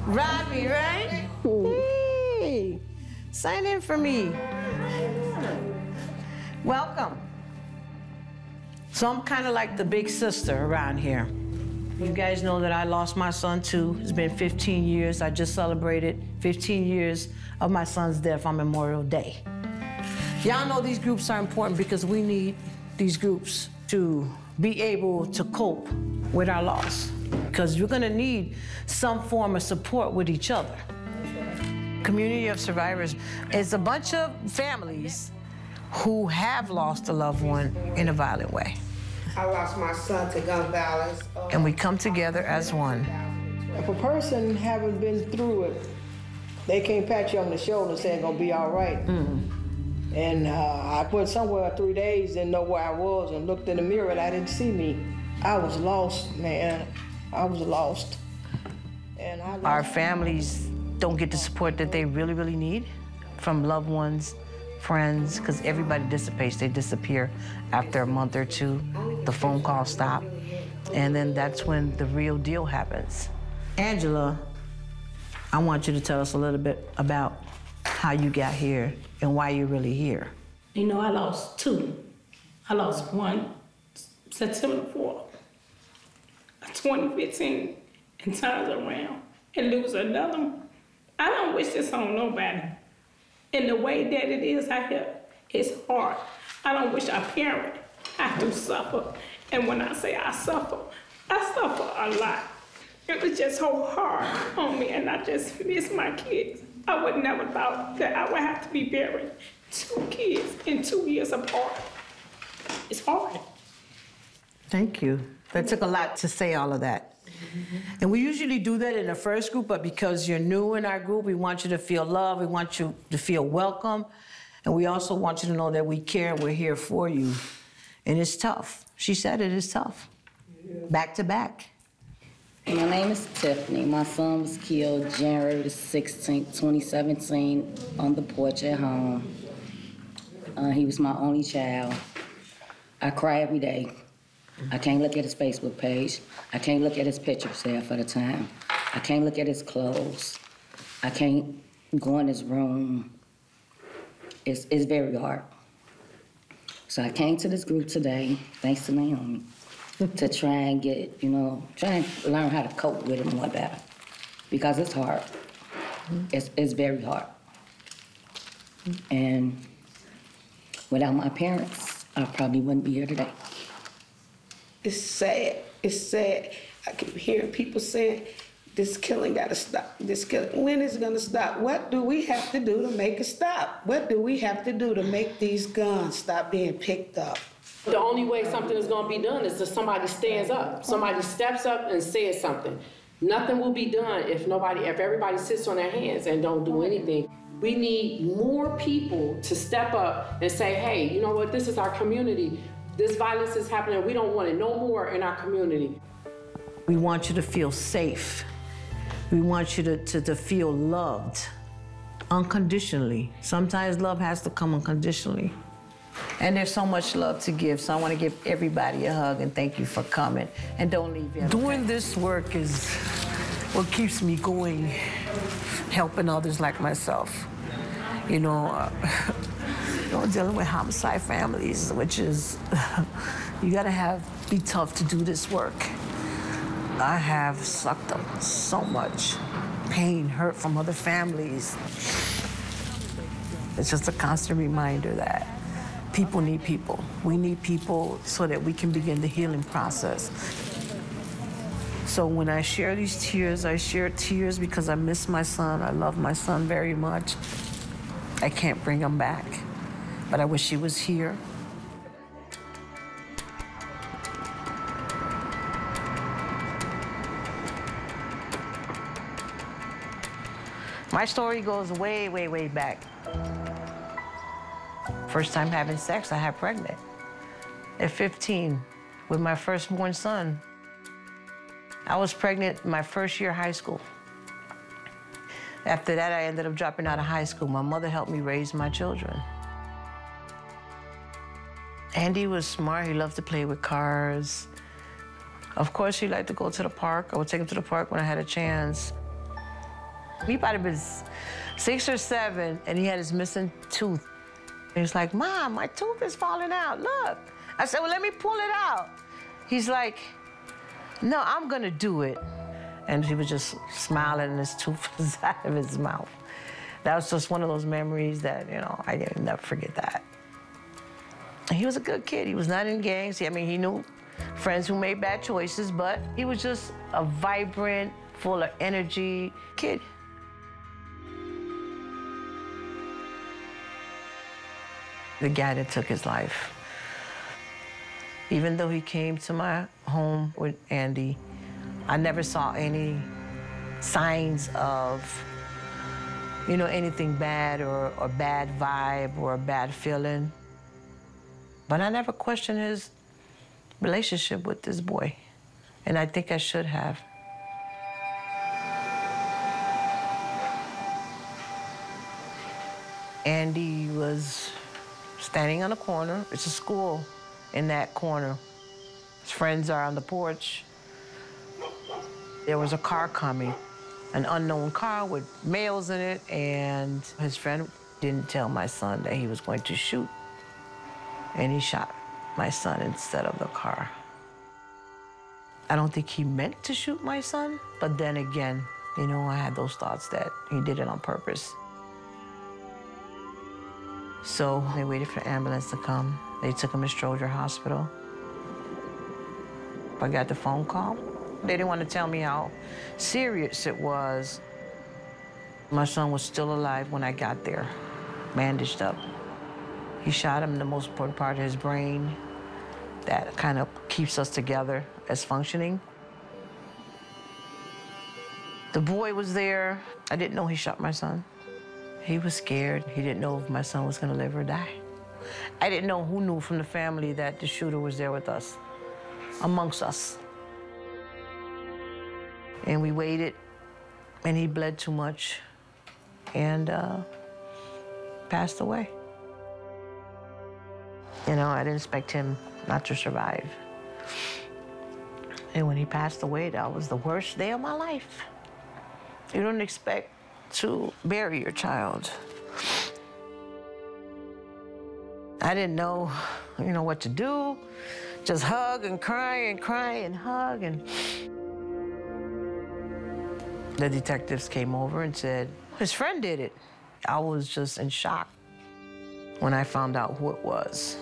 Robbie, right? Hey, sign in for me. Welcome. So I'm kind of like the big sister around here. You guys know that I lost my son too. It's been 15 years. I just celebrated 15 years of my son's death on Memorial Day. Y'all know these groups are important because we need these groups to be able to cope with our loss, because you're gonna need some form of support with each other. Community of Survivors is a bunch of families who have lost a loved one in a violent way. I lost my son to gun violence. And we come together as one. If a person haven't been through it, they can't pat you on the shoulder and say it's gonna be all right. And I went somewhere 3 days, didn't know where I was, and looked in the mirror and I didn't see me. I was lost, man. I was lost. And our families don't get the support that they really, really need from loved ones, friends, because everybody dissipates. They disappear after a month or two. The phone calls stop. And then that's when the real deal happens. Angela, I want you to tell us a little bit about how you got here and why you're really here. You know, I lost two. I lost one September 4th, 2015, and turns around and lose another one. I don't wish this on nobody. And the way that it is out here, it's hard. I don't wish our parent have to suffer. And when I say I suffer a lot. It was just so hard on me, and I just miss my kids. I would never thought that I would have to be burying two kids in 2 years apart. It's hard. Thank you. That took a lot to say all of that. And we usually do that in the first group, but because you're new in our group, we want you to feel loved, we want you to feel welcome, and we also want you to know that we care, we're here for you. And it's tough. She said it is tough. Back to back. My name is Tiffany. My son was killed January 16, 2017, on the porch at home. He was my only child. I cry every day. I can't look at his Facebook page. I can't look at his pictures half of the time. I can't look at his clothes. I can't go in his room. It's very hard. So I came to this group today, thanks to Naomi, to try and get, try and learn how to cope with it more better. Because it's hard. It's very hard. And without my parents, I probably wouldn't be here today. It's sad. It's sad. I keep hearing people saying, this killing gotta stop. This killing, when is it gonna stop? What do we have to do to make it stop? What do we have to do to make these guns stop being picked up? The only way something is gonna be done is if somebody stands up. Somebody steps up and says something. Nothing will be done if everybody sits on their hands and don't do anything. We need more people to step up and say, hey, you know what, this is our community. This violence is happening, we don't want it no more in our community. We want you to feel safe. We want you to feel loved unconditionally. Sometimes love has to come unconditionally. And there's so much love to give, so I want to give everybody a hug and thank you for coming. And don't leave yet. Doing this work is what keeps me going, helping others like myself. Dealing with homicide families, which is, you gotta be tough to do this work. I have sucked up so much pain, hurt from other families. It's just a constant reminder that people need people. We need people so that we can begin the healing process. So when I share these tears, I share tears because I miss my son. I love my son very much. I can't bring him back, but I wish he was here. My story goes way, way, way back. First time having sex, I got pregnant. At 15, with my firstborn son. I was pregnant my first year of high school. After that, I ended up dropping out of high school. My mother helped me raise my children. Andy was smart. He loved to play with cars. Of course, he liked to go to the park. I would take him to the park when I had a chance. He might have been 6 or 7, and he had his missing tooth. He was like, Mom, my tooth is falling out, look. I said, well, let me pull it out. He's like, no, I'm gonna do it. And he was just smiling and his tooth was out of his mouth. That was just one of those memories that, you know, I can never forget that. And he was a good kid. He was not in gangs. I mean, he knew friends who made bad choices, but he was just a vibrant, full of energy kid. The guy that took his life. Even though he came to my home with Andy, I never saw any signs of, you know, anything bad or bad vibe or a bad feeling. But I never questioned his relationship with this boy, and I think I should have. Andy was standing on a corner. It's a school in that corner. His friends are on the porch. There was a car coming, an unknown car with males in it, and his friend didn't tell my son that he was going to shoot. And he shot my son instead of the car. I don't think he meant to shoot my son, but then again, you know, I had those thoughts that he did it on purpose. So they waited for the ambulance to come. They took him to Stroger Hospital. I got the phone call. They didn't want to tell me how serious it was. My son was still alive when I got there, bandaged up. He shot him in the most important part of his brain that kind of keeps us together as functioning. The boy was there. I didn't know he shot my son. He was scared. He didn't know if my son was gonna live or die. I didn't know who knew from the family that the shooter was there with us, amongst us. And we waited, and he bled too much and passed away. You know, I didn't expect him not to survive. And when he passed away, that was the worst day of my life. You don't expect to bury your child. I didn't know, you know, what to do. Just hug and cry and cry and hug. And the detectives came over and said, his friend did it. I was just in shock when I found out who it was.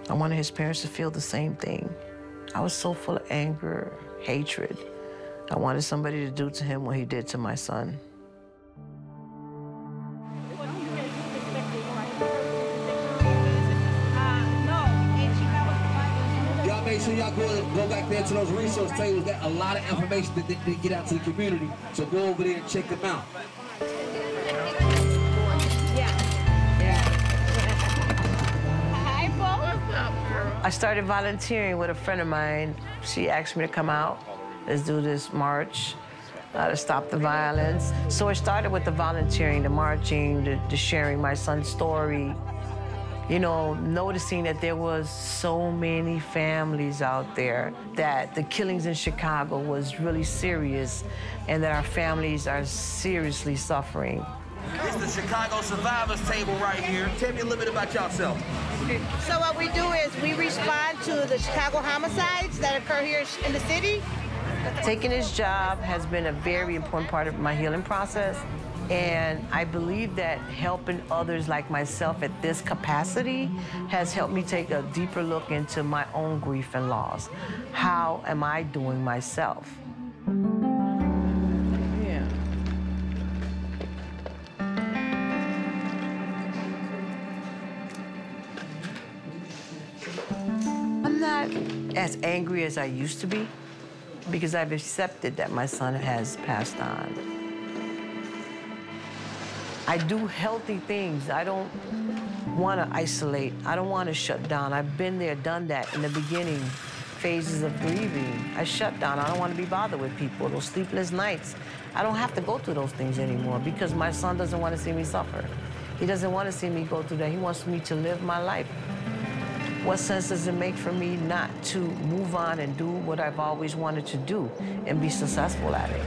I wanted his parents to feel the same thing. I was so full of anger, hatred. I wanted somebody to do to him what he did to my son. Y'all make sure y'all go back there to those resource tables. Got a lot of information that they get out to the community. So go over there and check them out. I started volunteering with a friend of mine. She asked me to come out. Let's do this march to stop the violence. So it started with the volunteering, the marching, the sharing my son's story. You know, noticing that there was so many families out there, that the killings in Chicago was really serious, and that our families are seriously suffering. It's the Chicago Survivors Table right here. Tell me a little bit about yourself. So what we do is we respond to the Chicago homicides that occur here in the city. Taking this job has been a very important part of my healing process. And I believe that helping others like myself at this capacity has helped me take a deeper look into my own grief and loss. How am I doing myself? Yeah. I'm not as angry as I used to be because I've accepted that my son has passed on. I do healthy things. I don't want to isolate. I don't want to shut down. I've been there, done that in the beginning phases of grieving. I shut down. I don't want to be bothered with people, those sleepless nights. I don't have to go through those things anymore because my son doesn't want to see me suffer. He doesn't want to see me go through that. He wants me to live my life. what sense does it make for me not to move on and do what I've always wanted to do and be successful at it?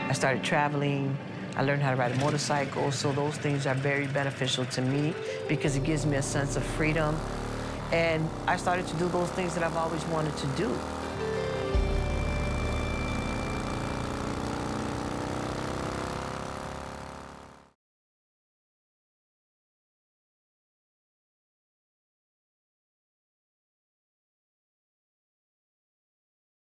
I started traveling. I learned how to ride a motorcycle, so those things are very beneficial to me because it gives me a sense of freedom. And I started to do those things that I've always wanted to do.